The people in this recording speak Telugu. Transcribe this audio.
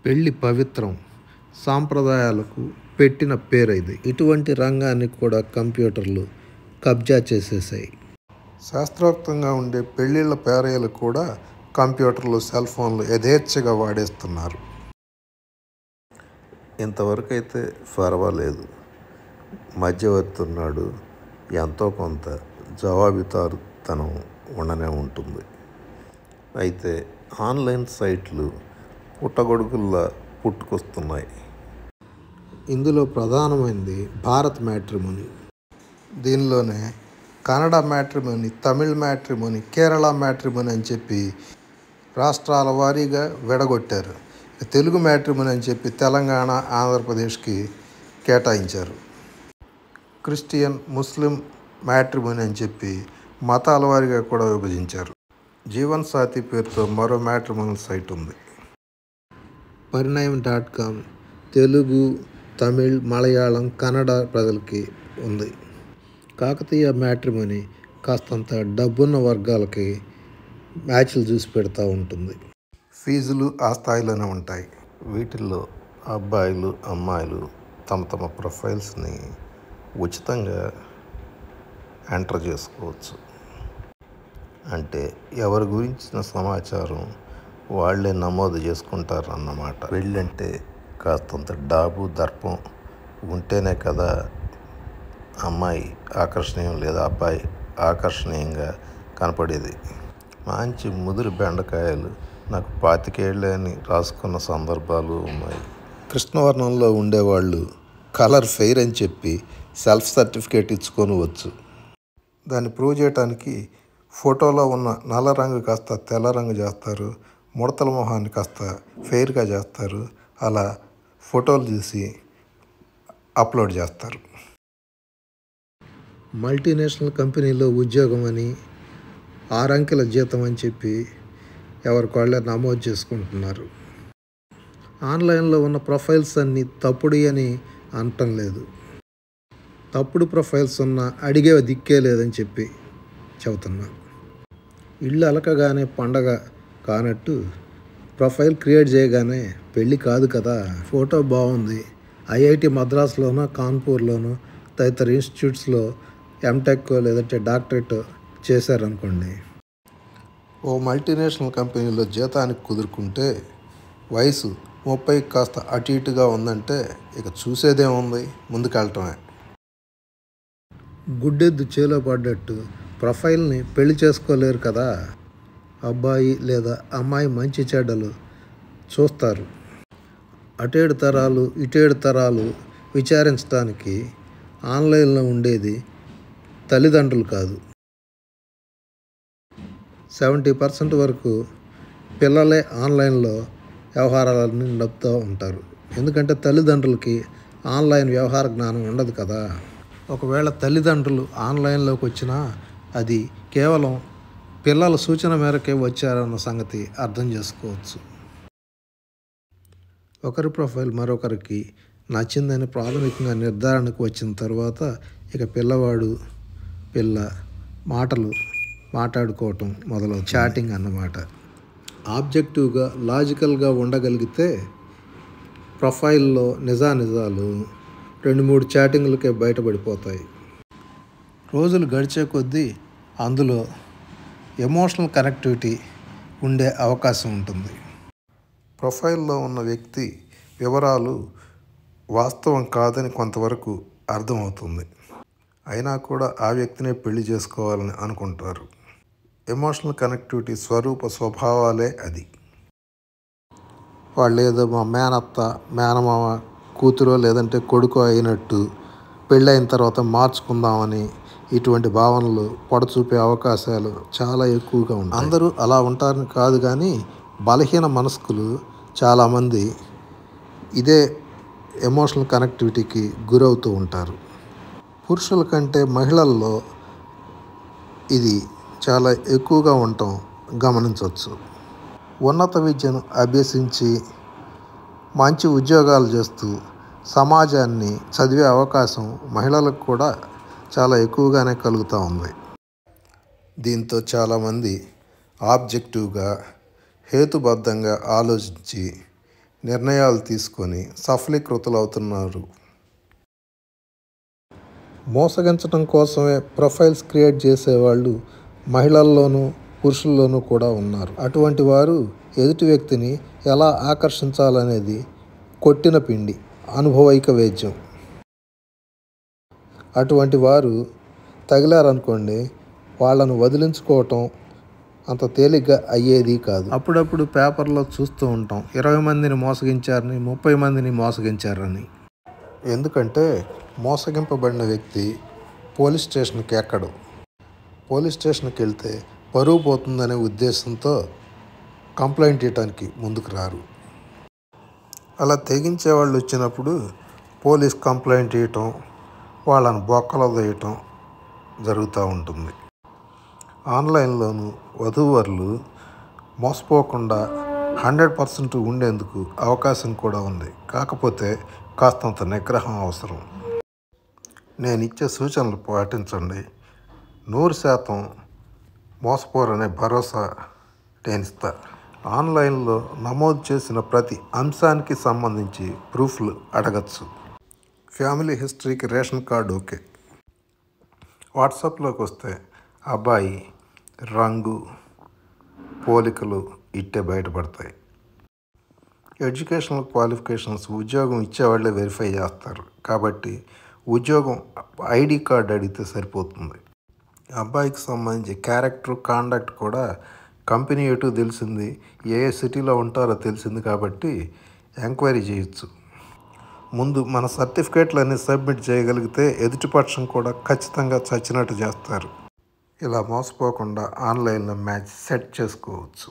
పెళ్లి పవిత్రం సాంప్రదాయాలకు పెట్టిన పేరు ఇది. ఇటువంటి రంగాన్ని కూడా కంప్యూటర్లు కబ్జా చేసేసాయి. శాస్త్రోక్తంగా ఉండే పెళ్ళిళ్ళ పేరయ్యలు కూడా కంప్యూటర్లు, సెల్ ఫోన్లు యథేచ్ఛగా వాడేస్తున్నారు. ఇంతవరకు అయితే పర్వాలేదు, మధ్యవర్తి ఉన్నాడు, ఎంతో కొంత జవాబుదారీతనం ఉండనే ఉంటుంది. అయితే ఆన్లైన్ సైట్లు పుట్టగొడుగుల్లా పుట్టుకొస్తున్నాయి. ఇందులో ప్రధానమైనది భారత్ మ్యాట్రిమోనీ. దీనిలోనే Kannada matrimony, Tamil matrimony, Kerala matrimony అని చెప్పి రాష్ట్రాల వారీగా విడగొట్టారు. తెలుగు మ్యాట్రిమోనీ అని చెప్పి తెలంగాణ, ఆంధ్రప్రదేశ్కి కేటాయించారు. క్రిస్టియన్, ముస్లిం మ్యాట్రిమోనీ అని చెప్పి మతాల వారీగా కూడా విభజించారు. జీవన్ సాథీ పేరుతో మరో మ్యాట్రిమోనల్ సైట్ ఉంది. పరిణయం.com తెలుగు, తమిళ్, మలయాళం, కన్నడ ప్రజలకి ఉంది. కాకతీయ మ్యాట్రిమోనీ కాస్తంత డబ్బున్న వర్గాలకి మ్యాచ్లు చూసి పెడతా ఉంటుంది. ఫీజులు ఆ స్థాయిలోనే ఉంటాయి. వీటిల్లో అబ్బాయిలు, అమ్మాయిలు తమ తమ ప్రొఫైల్స్ని ఉచితంగా ఎంటర్ చేసుకోవచ్చు. అంటే ఎవరి గురించిన సమాచారం వాళ్ళే నమోదు చేసుకుంటారు అన్నమాట. పెళ్ళంటే కాస్తంత డాబు, దర్పం ఉంటేనే కదా అమ్మాయి ఆకర్షణీయం లేదా అబ్బాయి ఆకర్షణీయంగా కనపడేది. మంచి ముదురు బెండకాయలు నాకు 25 ఏళ్ళే అని రాసుకున్న సందర్భాలు ఉన్నాయి. కృష్ణవర్ణంలో ఉండేవాళ్ళు కలర్ ఫెయిర్ అని చెప్పి సెల్ఫ్ సర్టిఫికేట్ ఇచ్చుకొని వచ్చు. దాన్ని ప్రూవ్ చేయడానికి ఫోటోలో ఉన్న నల్ల రంగు కాస్త తెల్ల రంగు చేస్తారు, ముడతల మొహాన్ని కాస్త ఫెయిర్గా చేస్తారు. అలా ఫోటోలు తీసి అప్లోడ్ చేస్తారు. మల్టీనేషనల్ కంపెనీలో ఉద్యోగం అని, 6 అంకెల జీతం అని చెప్పి ఎవరికి వాళ్ళే నమోదు చేసుకుంటున్నారు. ఆన్లైన్లో ఉన్న ప్రొఫైల్స్ అన్నీ తప్పుడు అని అనటం లేదు. తప్పుడు ప్రొఫైల్స్ ఉన్నా అడిగే దిక్కే లేదని చెప్పి చెబుతున్నా. ఇల్లు అలకగానే పండగ కానట్టు ప్రొఫైల్ క్రియేట్ చేయగానే పెళ్ళి కాదు కదా. ఫోటో బాగుంది, ఐఐటి మద్రాసులోనో, కాన్పూర్లోనో తదితర ఇన్స్టిట్యూట్స్లో ఎంటెక్ లేదంటే డాక్టరేట్ చేశారనుకోండి, ఓ మల్టీనేషనల్ కంపెనీలో జీతానికి కుదురుకుంటే వయసు 30 కాస్త అటు ఇటుగా ఉందంటే ఇక చూసేదేముంది, ముందుకెళ్ళటమే. గుడ్డెద్దు చేలో పడ్డట్టు ప్రొఫైల్ని పెళ్లి చేసుకోలేరు కదా. అబ్బాయి లేదా అమ్మాయి మంచి చెడ్డలు చూస్తారు. అటేడు తరాలు ఇటేడు తరాలు విచారించడానికి ఆన్లైన్లో ఉండేది తల్లిదండ్రులు కాదు. 70% వరకు పిల్లలే ఆన్లైన్లో వ్యవహారాలన్నీ నడుపుతూ ఉంటారు. ఎందుకంటే తల్లిదండ్రులకి ఆన్లైన్ వ్యవహార జ్ఞానం ఉండదు కదా. ఒకవేళ తల్లిదండ్రులు ఆన్లైన్లోకి వచ్చినా అది కేవలం పిల్లల సూచన మేరకే వచ్చారన్న సంగతి అర్థం చేసుకోవచ్చు. ఒకరి ప్రొఫైల్ మరొకరికి నచ్చిందని ప్రాథమికంగా నిర్ధారణకు వచ్చిన తర్వాత ఇక పిల్లవాడు పిల్ల మాట్లాడుకోవటం మొదలవుతుంది. చాటింగ్ అన్నమాట. ఆబ్జెక్టివ్గా, లాజికల్గా ఉండగలిగితే ప్రొఫైల్లో నిజాలు 2-3 చాటింగ్లకే బయటపడిపోతాయి. రోజులు గడిచే కొద్దీ అందులో ఎమోషనల్ కనెక్టివిటీ ఉండే అవకాశం ఉంటుంది. ప్రొఫైల్లో ఉన్న వ్యక్తి వివరాలు వాస్తవం కాదని కొంతవరకు అర్థమవుతుంది. అయినా కూడా ఆ వ్యక్తినే పెళ్లి చేసుకోవాలని అనుకుంటారు. ఎమోషనల్ కనెక్టివిటీ స్వభావాలే అది. వాళ్ళు ఏదో మా మేనత్త, మేనమామ కూతురో లేదంటే కొడుకో అయినట్టు పెళ్ళైన తర్వాత మార్చుకుందామని ఇటువంటి భావనలు పొడచూపే అవకాశాలు చాలా ఎక్కువగా ఉంటాయి. అందరూ అలా ఉంటారని కాదు, కానీ బలహీన మనస్కులు చాలామంది ఇదే ఎమోషనల్ కనెక్టివిటీకి గురవుతూ ఉంటారు. పురుషుల కంటే మహిళల్లో ఇది చాలా ఎక్కువగా ఉండటం గమనించవచ్చు. ఉన్నత విద్యను అభ్యసించి మంచి ఉద్యోగాలు చేస్తూ సమాజాన్ని చదివే అవకాశం మహిళలకు కూడా చాలా ఎక్కువగానే కలుగుతూ ఉంది. దీంతో చాలామంది ఆబ్జెక్టివ్గా, హేతుబద్ధంగా ఆలోచించి నిర్ణయాలు తీసుకొని సఫలీకృతులవుతున్నారు. మోసగించడం కోసమే ప్రొఫైల్స్ క్రియేట్ చేసేవాళ్ళు మహిళల్లోనూ పురుషుల్లోనూ కూడా ఉన్నారు. అటువంటి వారు ఎదుటి వ్యక్తిని ఎలా ఆకర్షించాలనేది కొట్టిన పిండి, అనుభవైక వేద్యం. అటువంటి వారు తగిలారనుకోండి, వాళ్ళను వదిలించుకోవటం అంత తేలిగ్గా అయ్యేది కాదు. అప్పుడప్పుడు పేపర్లో చూస్తూ ఉంటాం, 20 మందిని మోసగించారని, 30 మందిని మోసగించారని. ఎందుకంటే మోసగింపబడిన వ్యక్తి పోలీస్ స్టేషన్కి ఎక్కడు. పోలీస్ స్టేషన్కి వెళ్తే పరువు పోతుందనే ఉద్దేశంతో కంప్లైంట్ ఇవ్వడానికి ముందుకు రారు. అలా తెగించే వాళ్ళు వచ్చినప్పుడు పోలీస్ కంప్లైంట్ ఇవ్వటం, వాళ్ళని బొక్కలో వేయటం జరుగుతూ ఉంటుంది. ఆన్లైన్లోనూ వధూవరులు మోసపోకుండా 100% ఉండేందుకు అవకాశం కూడా ఉంది. కాకపోతే కాస్తంత నిగ్రహం అవసరం. నేను ఇచ్చే సూచనలు పాటించండి. 100% మోసపోరనే భరోసా నేను ఇస్తా. ఆన్లైన్లో నమోదు చేసిన ప్రతి అంశానికి సంబంధించి ప్రూఫ్లు అడగచ్చు. ఫ్యామిలీ హిస్టరీకి రేషన్ కార్డు ఓకే. వాట్సాప్లోకి వస్తే అబ్బాయి రంగు, పోలికలు ఇట్టే బయటపడతాయి. ఎడ్యుకేషనల్ క్వాలిఫికేషన్స్ ఉద్యోగం ఇచ్చేవాళ్ళే వెరిఫై చేస్తారు. కాబట్టి ఉద్యోగం ఐడి కార్డు అడిగితే సరిపోతుంది. అబ్బాయికి సంబంధించి క్యారెక్టర్, కాండక్ట్ కూడా కంపెనీ ఎటు తెలిసింది, ఏ సిటీలో ఉంటారో తెలిసింది కాబట్టి ఎంక్వైరీ చేయొచ్చు. ముందు మన సర్టిఫికేట్లన్నీ సబ్మిట్ చేయగలిగితే ఎదుటిపక్షం కూడా ఖచ్చితంగా చచ్చినట్టు చేస్తారు. ఇలా మోసపోకుండా ఆన్లైన్లో మ్యాచ్ సెట్ చేసుకోవచ్చు.